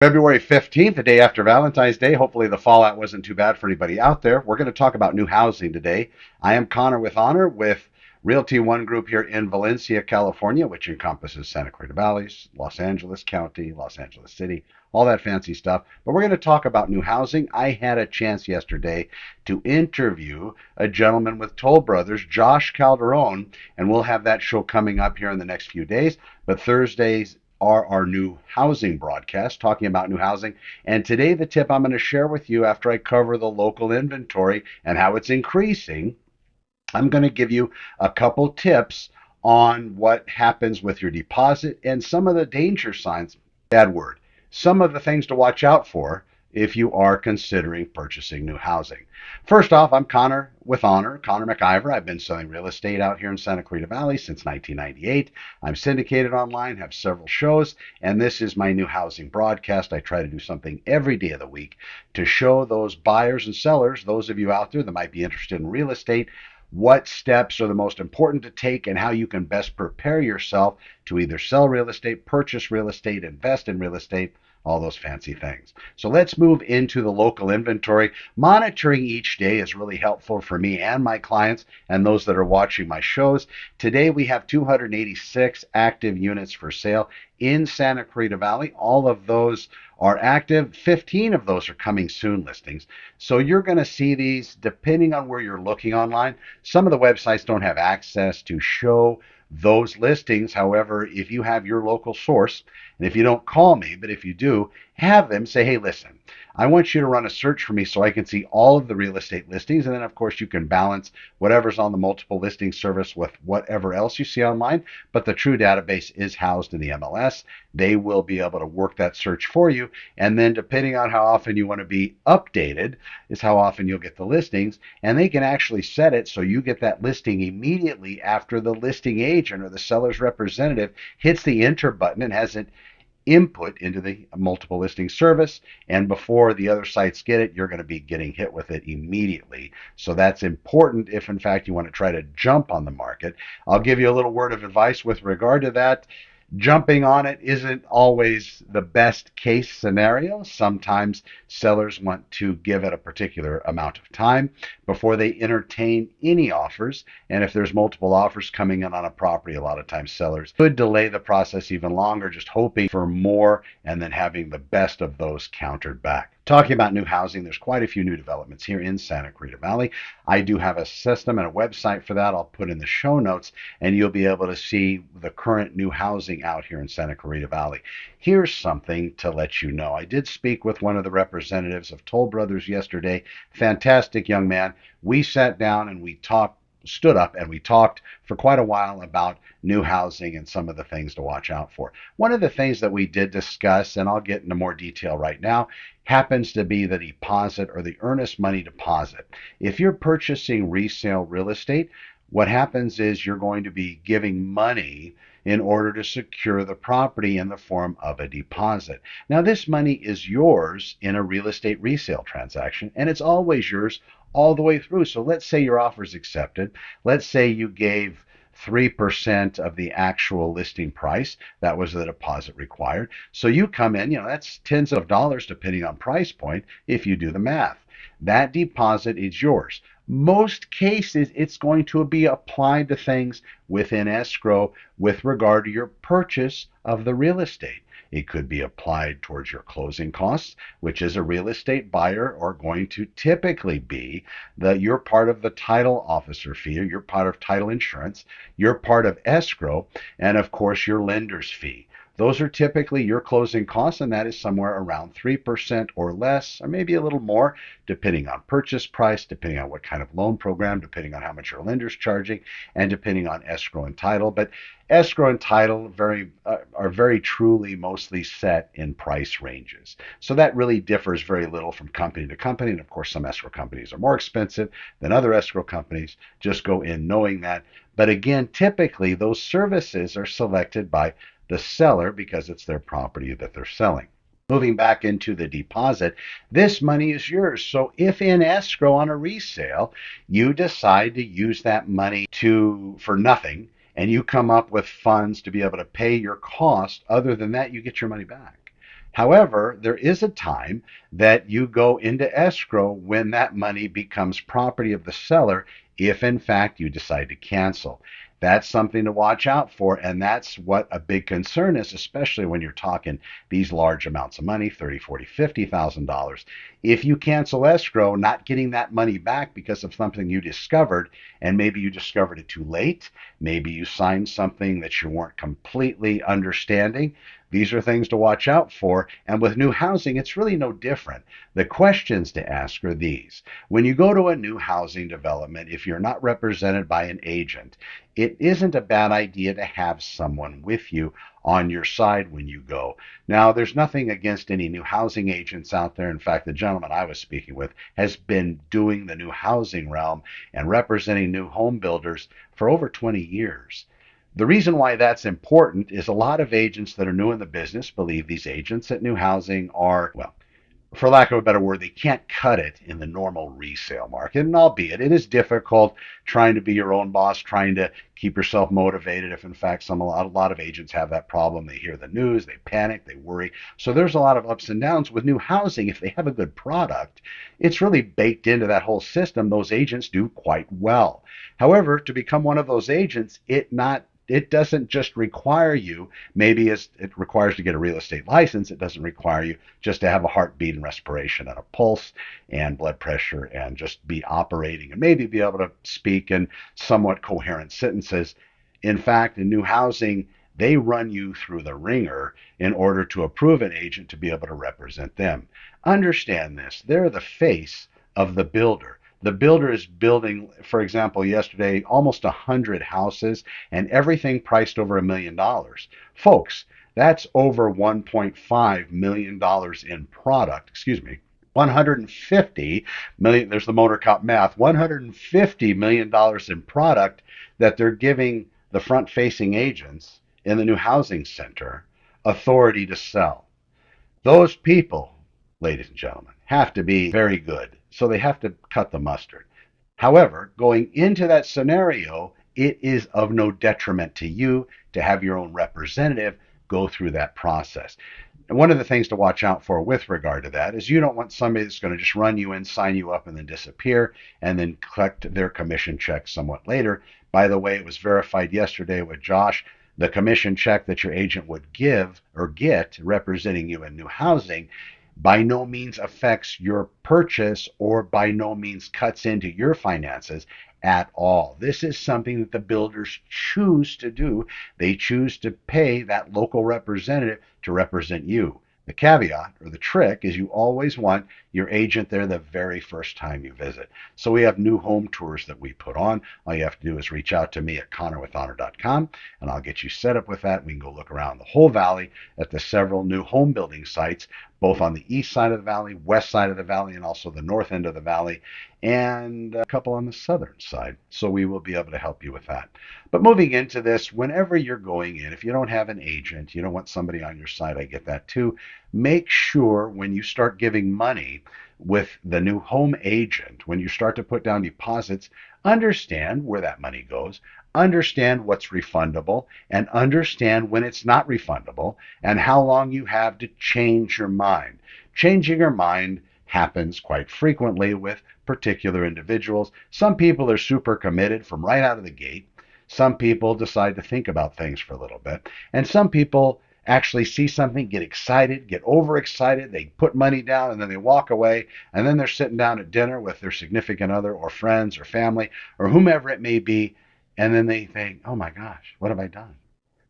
February 15th, the day after Valentine's Day. Hopefully, the fallout wasn't too bad for anybody out there. We're going to talk about new housing today. I am Connor with Honor with Realty One Group here in Valencia, California, which encompasses Santa Clarita Valleys, Los Angeles County, Los Angeles City, all that fancy stuff. But we're going to talk about new housing. I had a chance yesterday to interview a gentleman with Toll Brothers, Josh Calderon, and we'll have that show coming up here in the next few days. But Thursdays are our new housing broadcast, talking about new housing. And today, the tip I'm going to share with you after I cover the local inventory and how it's increasing, I'm going to give you a couple tips on what happens with your deposit and some of the danger signs, bad word, some of the things to watch out for if you are considering purchasing new housing. First off, I'm Connor with Honor, Connor McIver. I've been selling real estate out here in Santa Clarita Valley since 1998. I'm syndicated online, have several shows, and this is my new housing broadcast. I try to do something every day of the week to show those buyers and sellers, those of you out there that might be interested in real estate, what steps are the most important to take and how you can best prepare yourself to either sell real estate, purchase real estate, invest in real estate, all those fancy things. So let's move into the local inventory. Monitoring each day is really helpful for me and my clients and those that are watching my shows. Today we have 286 active units for sale in Santa Clarita Valley. All of those are active. 15 of those are coming soon listings. So you're going to see these depending on where you're looking online. Some of the websites don't have access to show those listings. However, if you have your local source, and if you don't call me, but if you do, have them say, hey, listen, I want you to run a search for me so I can see all of the real estate listings. And then, of course, you can balance whatever's on the multiple listing service with whatever else you see online. But the true database is housed in the MLS. They will be able to work that search for you. And then, depending on how often you want to be updated, is how often you'll get the listings. And they can actually set it so you get that listing immediately after the listing agent or the seller's representative hits the enter button and has it input into the multiple listing service, and before the other sites get it, you're going to be getting hit with it immediately. So that's important if in fact you want to try to jump on the market. I'll give you a little word of advice with regard to that. Jumping on it isn't always the best case scenario. Sometimes sellers want to give it a particular amount of time before they entertain any offers. And if there's multiple offers coming in on a property, a lot of times sellers could delay the process even longer, just hoping for more and then having the best of those countered back. Talking about new housing, there's quite a few new developments here in Santa Clarita Valley. I do have a system and a website for that. I'll put in the show notes, and you'll be able to see the current new housing out here in Santa Clarita Valley. Here's something to let you know. I did speak with one of the representatives of Toll Brothers yesterday. Fantastic young man. We sat down and we stood up and we talked for quite a while about new housing and some of the things to watch out for. One of the things that we did discuss, and I'll get into more detail right now, happens to be the deposit or the earnest money deposit. If you're purchasing resale real estate, what happens is you're going to be giving money in order to secure the property in the form of a deposit. Now, this money is yours in a real estate resale transaction, and it's always yours all the way through. So let's say your offer is accepted. Let's say you gave 3% of the actual listing price. That was the deposit required. So you come in, that's tens of dollars depending on price point if you do the math. That deposit is yours. Most cases, it's going to be applied to things within escrow with regard to your purchase of the real estate. It could be applied towards your closing costs, which as a real estate buyer are going to typically be that you're part of the title officer fee, or you're part of title insurance, you're part of escrow, and of course your lender's fee. Those are typically your closing costs, and that is somewhere around 3% or less, or maybe a little more, depending on purchase price, depending on what kind of loan program, depending on how much your lender's charging, and depending on escrow and title. But escrow and title are very truly mostly set in price ranges. So that really differs very little from company to company. And of course, some escrow companies are more expensive than other escrow companies. Just go in knowing that. But again, typically those services are selected by the seller because it's their property that they're selling. Moving back into the deposit, this money is yours. So if in escrow on a resale, you decide to use that money for nothing, and you come up with funds to be able to pay your cost, other than that, you get your money back. However, there is a time that you go into escrow when that money becomes property of the seller if in fact you decide to cancel. That's something to watch out for, and that's what a big concern is, especially when you're talking these large amounts of money, 30, 40, $50,000. If you cancel escrow, not getting that money back because of something you discovered, and maybe you discovered it too late, maybe you signed something that you weren't completely understanding, these are things to watch out for. And with new housing, it's really no different. The questions to ask are these. When you go to a new housing development, if you're not represented by an agent, it isn't a bad idea to have someone with you on your side when you go. Now, there's nothing against any new housing agents out there. In fact, the gentleman I was speaking with has been doing the new housing realm and representing new home builders for over 20 years. The reason why that's important is a lot of agents that are new in the business believe these agents at new housing are, well, for lack of a better word, they can't cut it in the normal resale market. And albeit it is difficult trying to be your own boss, trying to keep yourself motivated. If in fact a lot of agents have that problem, they hear the news, they panic, they worry. So there's a lot of ups and downs with new housing. If they have a good product, it's really baked into that whole system. Those agents do quite well. However, to become one of those agents, it doesn't just require you, maybe as it requires to get a real estate license, it doesn't require you just to have a heartbeat and respiration and a pulse and blood pressure and just be operating and maybe be able to speak in somewhat coherent sentences. In fact, in new housing, they run you through the ringer in order to approve an agent to be able to represent them. Understand this, they're the face of the builder. The builder is building, for example, yesterday, almost 100 houses and everything priced over $1 million. Folks, that's over $1.5 million in product. Excuse me. 150 million, there's the motor cop math, $150 million in product that they're giving the front facing agents in the new housing center authority to sell. Those people, ladies and gentlemen, have to be very good. So they have to cut the mustard. However, going into that scenario, it is of no detriment to you to have your own representative go through that process. And one of the things to watch out for with regard to that is you don't want somebody that's going to just run you in, sign you up, and then disappear and then collect their commission check somewhat later. By the way, it was verified yesterday with Josh. The commission check that your agent would give or get representing you in new housing by no means affects your purchase or by no means cuts into your finances at all. This is something that the builders choose to do. They choose to pay that local representative to represent you. The caveat or the trick is you always want your agent there the very first time you visit. So we have new home tours that we put on. All you have to do is reach out to me at connorwithhonor.com and I'll get you set up with that. We can go look around the whole valley at the several new home building sites, both on the east side of the valley, west side of the valley, and also the north end of the valley, and a couple on the southern side. So we will be able to help you with that. But moving into this, whenever you're going in, if you don't have an agent, you don't want somebody on your side, I get that too. Make sure when you start giving money with the new home agent, when you start to put down deposits, understand where that money goes, understand what's refundable, and understand when it's not refundable, and how long you have to change your mind. Changing your mind happens quite frequently with particular individuals. Some people are super committed from right out of the gate. Some people decide to think about things for a little bit. And some people actually see something, get excited, get overexcited, they put money down, and then they walk away, and then they're sitting down at dinner with their significant other or friends or family or whomever it may be, and then they think, oh my gosh, what have I done?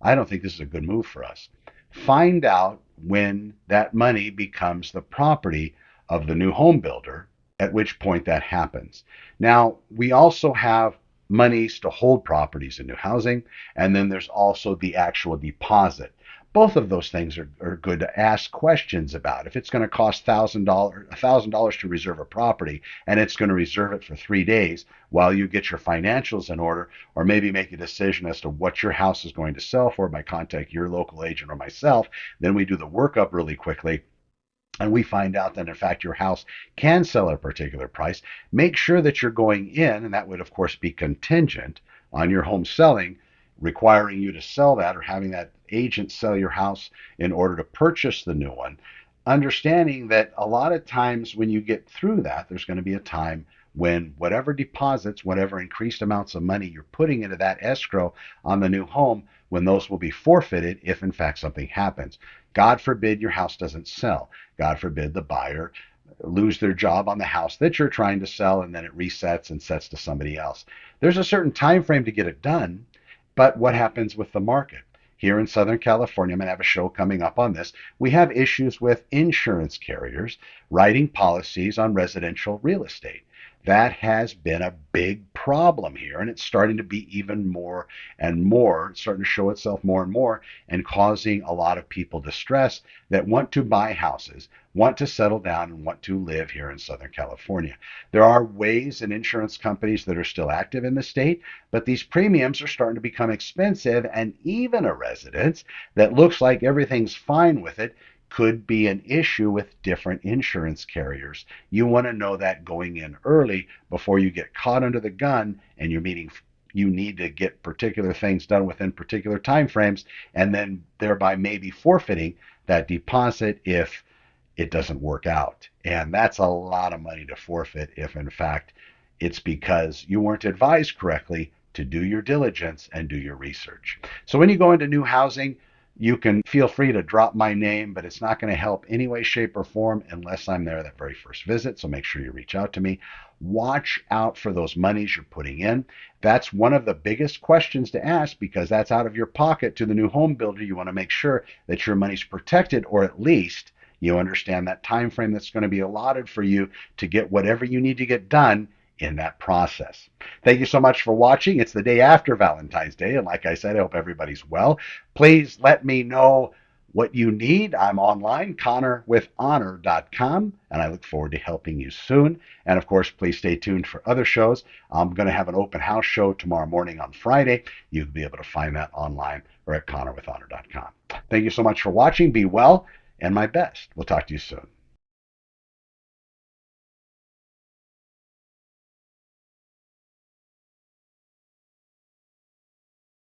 I don't think this is a good move for us. Find out when that money becomes the property of the new home builder, at which point that happens. Now, we also have monies to hold properties in new housing, and then there's also the actual deposit. Both of those things are good to ask questions about. If it's going to cost $1,000 to reserve a property and it's going to reserve it for 3 days while you get your financials in order, or maybe make a decision as to what your house is going to sell for by contact your local agent or myself, then we do the workup really quickly and we find out that in fact your house can sell at a particular price. Make sure that you're going in, and that would of course be contingent on your home selling, requiring you to sell that or having that agent sell your house in order to purchase the new one, understanding that a lot of times when you get through that, there's going to be a time when whatever deposits, whatever increased amounts of money you're putting into that escrow on the new home, when those will be forfeited if in fact something happens. God forbid your house doesn't sell. God forbid the buyer lose their job on the house that you're trying to sell and then it resets and sets to somebody else. There's a certain time frame to get it done, but what happens with the market? Here in Southern California, I'm going to have a show coming up on this. We have issues with insurance carriers writing policies on residential real estate. That has been a big problem here, and it's starting to be even more and more, it's starting to show itself more and more, and causing a lot of people distress that want to buy houses, want to settle down, and want to live here in Southern California. There are ways and insurance companies that are still active in the state, but these premiums are starting to become expensive, and even a residence that looks like everything's fine with it could be an issue with different insurance carriers. You want to know that going in early before you get caught under the gun and you're meeting you need to get particular things done within particular time frames and then thereby maybe forfeiting that deposit if it doesn't work out. And that's a lot of money to forfeit if in fact it's because you weren't advised correctly to do your diligence and do your research. So when you go into new housing, you can feel free to drop my name, but it's not going to help any way, shape, or form unless I'm there that very first visit. So make sure you reach out to me. Watch out for those monies you're putting in. That's one of the biggest questions to ask because that's out of your pocket to the new home builder. You want to make sure that your money's protected, or at least you understand that time frame that's going to be allotted for you to get whatever you need to get done in that process. Thank you so much for watching. It's the day after Valentine's Day, and like I said, I hope everybody's well. Please let me know what you need. I'm online, connorwithhonor.com, and I look forward to helping you soon. And of course, please stay tuned for other shows. I'm going to have an open house show tomorrow morning on Friday. You'll be able to find that online or at connorwithhonor.com. Thank you so much for watching. Be well, and my best. We'll talk to you soon.